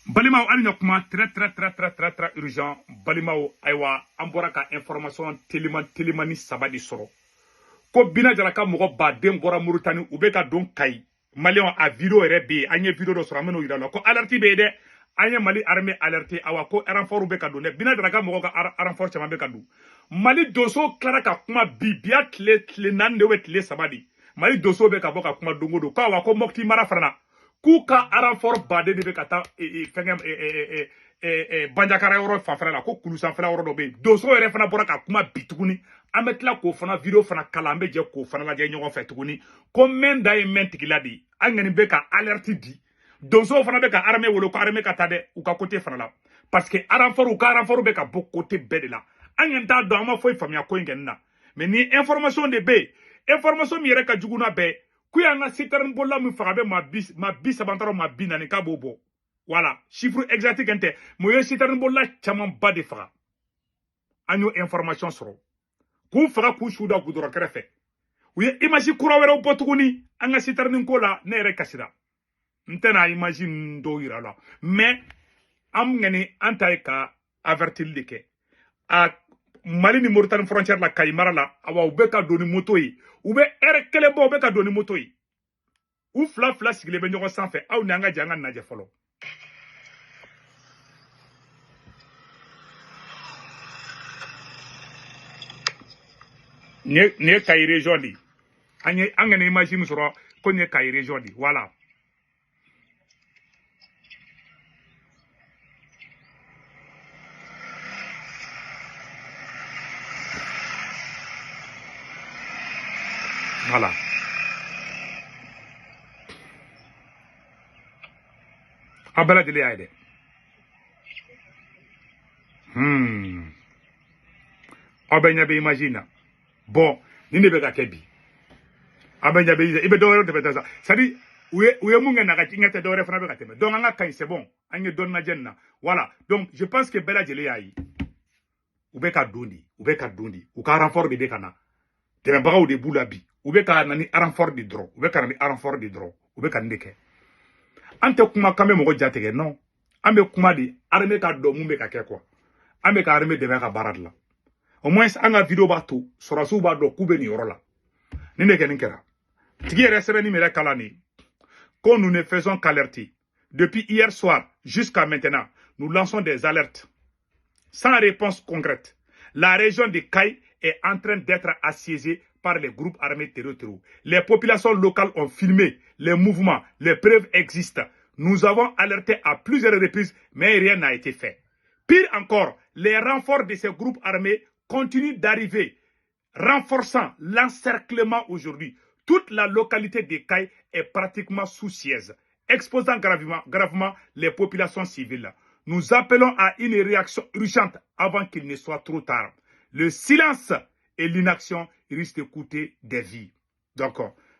Balimaw ali kuma très urgent balimaw aywa an bɔra ka information telimani saba di sɔrɔ ko Bina Jara ka mɔgɔ baden bɔra Mauritanie u bɛ ka don Kayi Malien a video yɛrɛ bɛ an ye video dɔ sɔrɔ an bɛ n'o yira la ko alerte bɛ dɛ an ye Mali armée alerte awa ko renfort bɛ ka don dɛ Bina Jara ka mɔgɔ ka renfort caman bɛ ka don Mali donso tilara ka kuma biya tile 4 de tile 3 di Mali donso bɛ ka bɔ ka kuma dongo don ko awa ko Mopti mara fana k'u ka renfort baden de bɛ ka taa Banjakara yɔrɔ fanfɛla la ko kulu sanfɛla yɔrɔ dɔ bɛ yen donso yɛrɛ fana bɔra ka kuma bi tuguni an bɛ tila k'o fana video fana kala an bɛ jɛ k'o fana lajɛ ɲɔgɔn fɛ tuguni ko mɛn da ye mɛn tigila de ye an ŋani bɛ ka alerte di donso fana bɛ ka armée wolo ko armée ka taa dɛ u ka côté fana la parce que renfort u ka renfort bɛ ka bɔ côté bɛɛ de la an ŋani t'a dɔn an ma foyi faamuya ko in kɛ nin na mais ni information de bɛ yen information min yɛrɛ ka jugu n'a bɛɛ ku y'an ka citerne bolila min faga bɛ maa 30 maa 40 k'a b'o bɔ voilà chiffre exact kɛ n tɛ mais o ye citerne bolila camanba de faga an y'o information sɔrɔ k'u faga k'u su da gudɔrɔn kɛrɛfɛ u ye image kura wɛrɛw bɔ tuguni an ka citerne ko la ne yɛrɛ kasira n tɛna image ninnu dɔw yira la mais an ŋani an ta ye ka avertili de kɛ a Mali ni Mauritanie frontière la Kayi mara la awa u bɛ ka don ni moto ye u bɛ heure kelen bɔ u bɛ ka don ni moto ye u fila sigilen bɛ ɲɔgɔn sanfɛ aw ni an ka jɛ an ka lajɛ fɔlɔ nin ye Kayi région de an ŋana image min sɔrɔ ko nin ye Kayi région de voilà voilà a bɛɛ lajɛlen y'a ye dɛ aw bɛ ɲɛ bɛ image in na bon nin de bɛ ka kɛ bi aw bɛ ɲɛ bɛ i bɛ dɔwɛrɛ tɛmɛ sa c'est à dire u ye mun kɛ na ka ɲɛ tɛ dɔwɛrɛ fana bɛ ka tɛmɛ donc an ka Kayi c'est bon an ye dɔnni lajɛ nin na voilà donc je pense que bɛɛ lajɛlen y'a ye u bɛ ka don di u ka renfort de bɛ ka na dɛmɛbagaw de b'u la bi u bɛ ka na ni renfort de dɔrɔn u bɛ ka na ni renfort de dɔrɔn u bɛ ka nin de kɛ an tɛ kuma k'an bɛ mɔgɔ jatigɛ non an bɛ kuma de armée ka dɔn mun bɛ ka kɛ quoi an bɛ ka armée dɛmɛ ka baara de la au moins an ka video b'a to sɔrɔsiw b'a dɔn k'u bɛ nin yɔrɔ la nin de kɛ nin kɛra tigi yɛrɛ sɛbɛnni min yɛrɛ kala nin ko nous ne faisons qu'alerter depuis hier soir jusqu'à maintenant nous lançons des alertes sans réponse concrète la région de Kayi est en train d'être assiégée par les groupes armés terroristes. Les populations locales ont filmé les mouvements, les preuves existent. Nous avons alerté à plusieurs reprises, mais rien n'a été fait. Pire encore, les renforts de ces groupes armés continuent d'arriver, renforçant l'encerclement aujourd'hui. Toute la localité de Kayi est pratiquement sous siège, exposant gravement les populations civiles. Nous appelons à une réaction urgente avant qu'il ne soit trop tard. Le silence et l'inaction risquent de coûter des vies. Donc,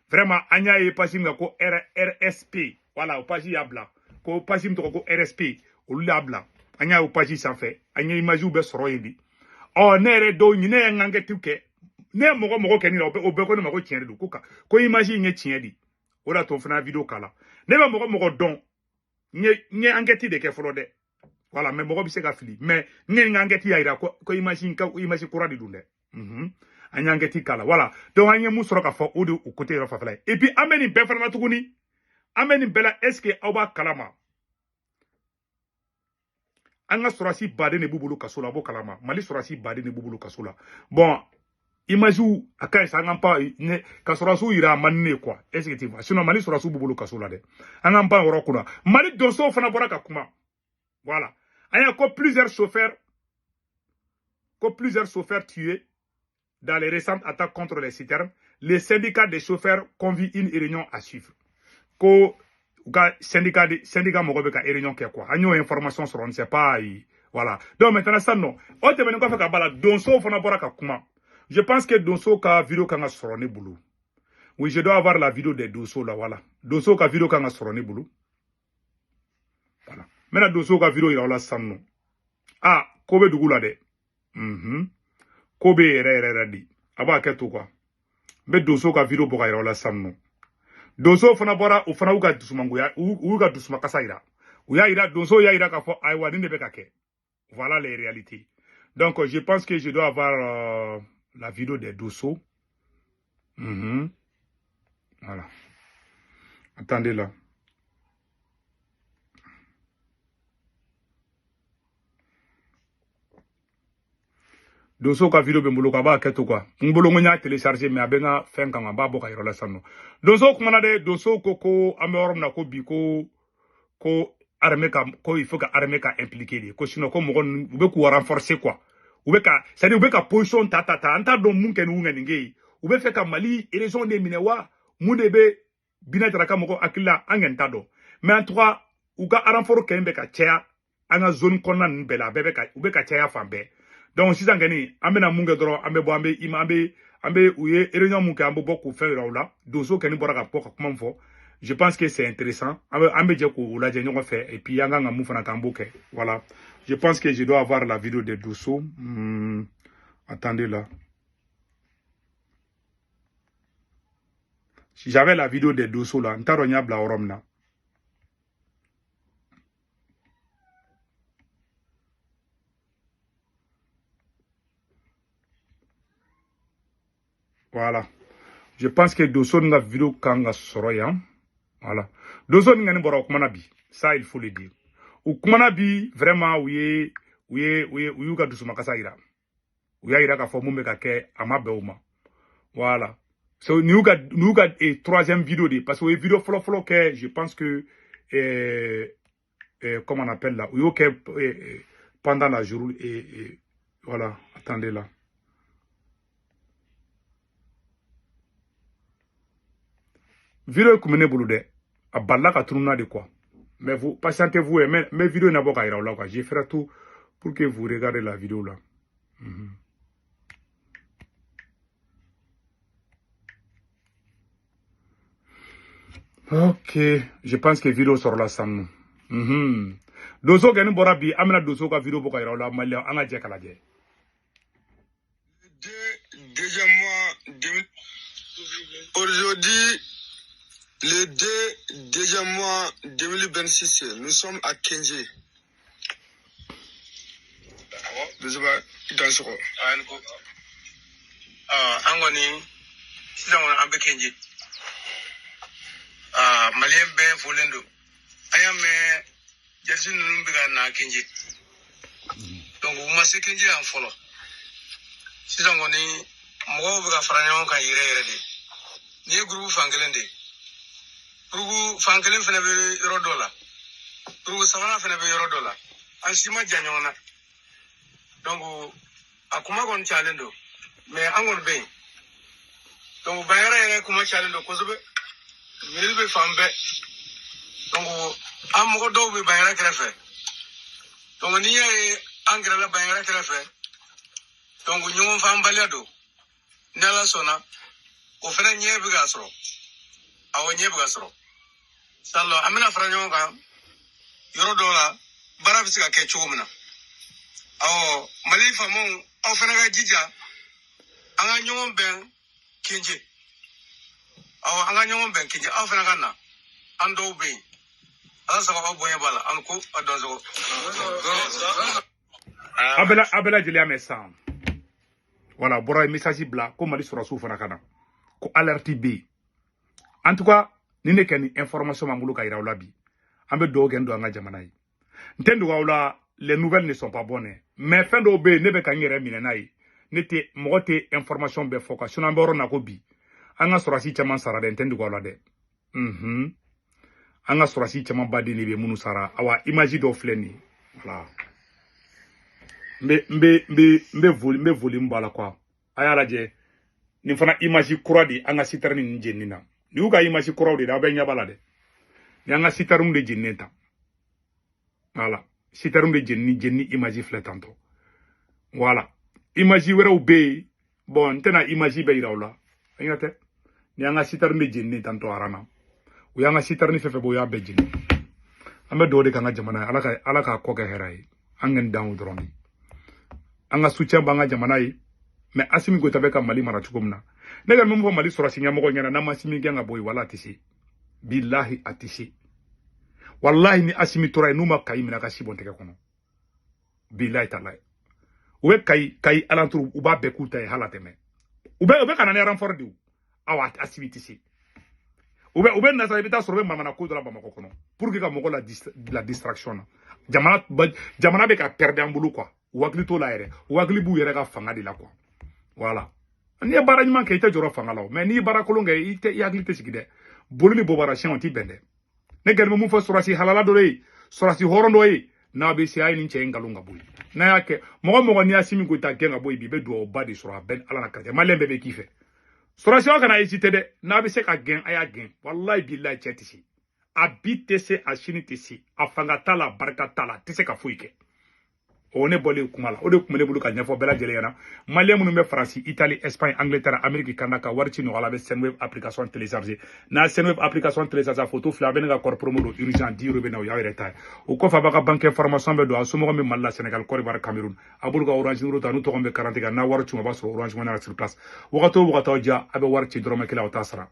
vraiment, Anya et Pajim ko RSP. Voilà, au Paji Yabla. Ko Pajim ko RSP. Ou Labla. Anya au Paji sans fait. Anya imaju be soroyedi. Oh, nere do ni ne ngangetuke. Ne mogo kenila obeko ne mogo tienre du kuka. Ko imagine nye tienri. Ola ton fana video kala. Ne ba mogo don. Nye angeti de ke folode. Voilà, mais mogo bise ka fili. Mais nye ngangeti ya ira ko imagine kura di dunde. Anyangeti kala. Voilà. Donc anye musoro ka fo ou de au côté de fafala. Et puis ameni be fana tuguni. Ameni bela est-ce que oba kalama. Anga sorasi bade ne bubulu kasula bo kalama. Mali sorasi bade ne bubulu kasula. Bon, imagine akai sangampa ne kasorasu ira manne quoi. Est-ce que tu vois? Sinon Mali sorasu bubulu kasula de. Angampa orokuna. Mali donso fana bora ka kuma. Voilà. Aya ko plusieurs chauffeurs tués dans les récentes attaques contre les citernes. Les syndicats des chauffeurs convient une réunion à suivre. Ko syndicat mogo ka réunion ke quoi. Agno information sur on ne sait pas voilà. Donc maintenant ça non. O te menen ko fa ka bala donso fana bora ka kuma. Je pense que donso ka vidéo ka sorone boulou. Oui, je dois avoir la vidéo des donso là voilà. Donso ka vidéo ka sorone boulou. Voilà. Maintenant donso ka vidéo ira la sanno. Ah, kobe dugula de. Kobe re di. Aba ketu quoi. Be donso ka vidéo boka ira la sanno. Donso fana bora o fana uga dusuma ngoya uga dusuma kasaira. Donso ya ira ka fo aywa ni ne be ka ke. Voilà les réalités. Donc je pense que je dois avoir la vidéo des Dosso. Voilà. Attendez là. Dosso ka vidéo be mbolo ka ba keto quoi. Mbolo ngonya télécharger mais abenga fen kan ba boka yoro la sanno. Dosso kuma na de Dosso koko amorom na ko bi ko armée ka ko il faut que armée ka impliquer de ko sinon ko mo gon ube ku renforcer quoi. Ube ka c'est à dire ube ka position tata anta do mun ken wunga ningé. Ube fe ka Mali élection de minewa mu de be bina taraka moko akilla angenta do. Mais en tout cas uga renfort ken be ka tia anga zone konna nbela bebe ka ube ka tia fambe. Donc si zangani amena munga dro ambe bo ambe ima ambe uye réunion munga ambo boko faire là Dosso ken bora ka poka comment fo. Je pense que c'est intéressant. Ambe je ko la je fait et puis yanga ngamu fana kamboke. Voilà. Je pense que je dois avoir la vidéo de Dosso. Attendez là. Si j'avais la vidéo de Dosso là, ntaronya bla oromna. Voilà. Je pense que Dosso n'a vidéo kanga soroya. Voilà. Dosso n'engane bora okumana bi. Ça il faut le dire. Okumana bi vraiment ouye ka Dosso makasa ira. Ouya ira ka fomu meka ke ama beuma. Voilà. So nous et troisième vidéo de parce que les vidéos follow que je pense que comment on appelle là ouyo que pendant la journée et voilà, attendez là. Vidéo que menez boulou de à balla ka tourna de quoi. Mais vous patientez-vous et mes vidéos n'a pas ira là quoi. Je ferai tout pour que vous regardez la vidéo là. Ok, je pense que vidéo sort là sans nous. Dosso gani bora bi amena Dosso ka vidéo boka ira là malien anga je kala je. Deuxième mois aujourd'hui le 2e mois 2026 nous sommes à Kenji. Angoni sisan ambe Kenji. Malien ben folendo ayame jersi nunu biga na Kenji. Donc vous m'assez Kenji en follow. Sisan ngoni mo biga faranyo kan yire de. Ni groupe fangelende. Groupe fangelen fene be euro dollar. Groupe savana fene be euro dollar. Ansima janyona. Donc akuma kon chalendo. Mais angon ben. Donc bayara yere kuma chalendo kozobe. Milbe fambe. Donc amogo do be bayara krefe. Donc ni ye angra la bayara krefe. Donc nyom fambalia do. Nala sona. O fene nyebe gasro. Awo nyebe gasro. Sallo amina franyo kan yoro dola bara bisika ke chumna. Awo mali famon aw fene ga jija anga nyom ben Kenji. Awo anga nyom ben Kenji aw fene ga na ando be. Ala sa ko boye bala anko adonzo. Abela jeli message. Voilà, bora message bla ko mali sura su fana kana. Ko alerte B. En tout cas, ni ne kani information mamulu ka ira ulabi. Ambe do gendo anga jamana yi. Ntendu wa les nouvelles ne sont pas bonnes. Mais fin do be ne be ka ngere minenai. Nete mogote information be foka. Suna mboro na ko bi. Anga surasi chaman sara de ntendu wa de. Anga surasi chaman badi ni be munu sara. Awa imagi do fleni. Voilà. Mbe voli mbala kwa. Ayala je. Ni fana imagi kura di anga sitarni njenina. Ni uka imagi kura di da be nyabala de. Ni anga sitarum de jenneta. Voilà. Sitarum de jenni imagi fletanto. Voilà. Imagi wera ube. Bon, tena imagi be iraula. Ayate. Ni anga sitarum de jenni tanto arana. U anga sitarni fefe bo ya be jenni. Ame do de kanga jamana alaka koke herai. Angen down droni. Anga soutien banga jamana yi. Mais asimi go tabeka mali mara chukumna. Nega mumbo mali sura sinya mogo nyana na masimi genga boy wala atisi. Billahi atisi. wallahi ni Assimi Tora n'u ma kayi mina ka si bon tɛgɛ kɔnɔ billahi talahi u bɛ kayi alentour u b'a bɛɛ k'u ta ye hala tɛmɛ u bɛ kana ni renfort de awa Assimi tɛ se u bɛ nasara i bɛ taa sɔrɔ u bɛ mamana ko dɔ la Bamakɔ kɔnɔ pour que ka mɔgɔ la distraction na jamana bɛ ka perdre an bolo quoi u hakili t'o la yɛrɛ u hakili b'u yɛrɛ ka fanga de la quoi voilà n'i ye baara ɲuman kɛ i tɛ jɔrɔ fanga la mais n'i ye baara kolon kɛ i hakili tɛ sigi dɛ boli ni bɔbara siɲɛw t'i bɛn dɛ ne kɛlen bɛ mun fɔ sɔrɔsi halala dɔ ye sɔrɔsi hɔrɔn dɔ ye n'a bɛ se a ye nin cɛ in nkalon ka bɔ yen n'a y'a kɛ mɔgɔ n'i y'a Assimi Goïta gɛn ka bɔ yen bi i bɛ duwawuba de sɔrɔ a bɛ ala na kɛrɛfɛ maliyɛn bɛɛ bɛ k'i fɛ sɔrɔsiw kana hésiter dɛ n'a bɛ se ka gɛn a y'a gɛn wallahi billahi cɛ tɛ se a bi tɛ se a sini tɛ se a fanga t'a la barika t'a la a tɛ se ka foyi kɛ o ne bɔlen kuma la o de tun bɛ ne bolo ka ɲɛfɔ bɛɛ lajɛlen ɲɛna maliyɛn minnu bɛ Faransi Italie Espagne Angleterre Amérique Canada ka wari ci nɔgɔya la a bɛ Senweb application télécharger n'a Senweb application télécharger a photo filɛ a bɛ ne ka kɔrɔ promo don urgent 10 € bɛ na o y'aw yɛrɛ ta ye o kɔfɛ a b'a ka banque information bɛ don a somɔgɔ bɛ Mali la Sénégal Côte d'Ivoire Cameroun a b'olu ka orange numéro ta n'u tɔgɔ bɛ 40 kan n'a wari ci a b'a sɔrɔ orange money na sur place wagati o wagati aw diya a bɛ wari ci dɔrɔmɛ kelen aw t'a sara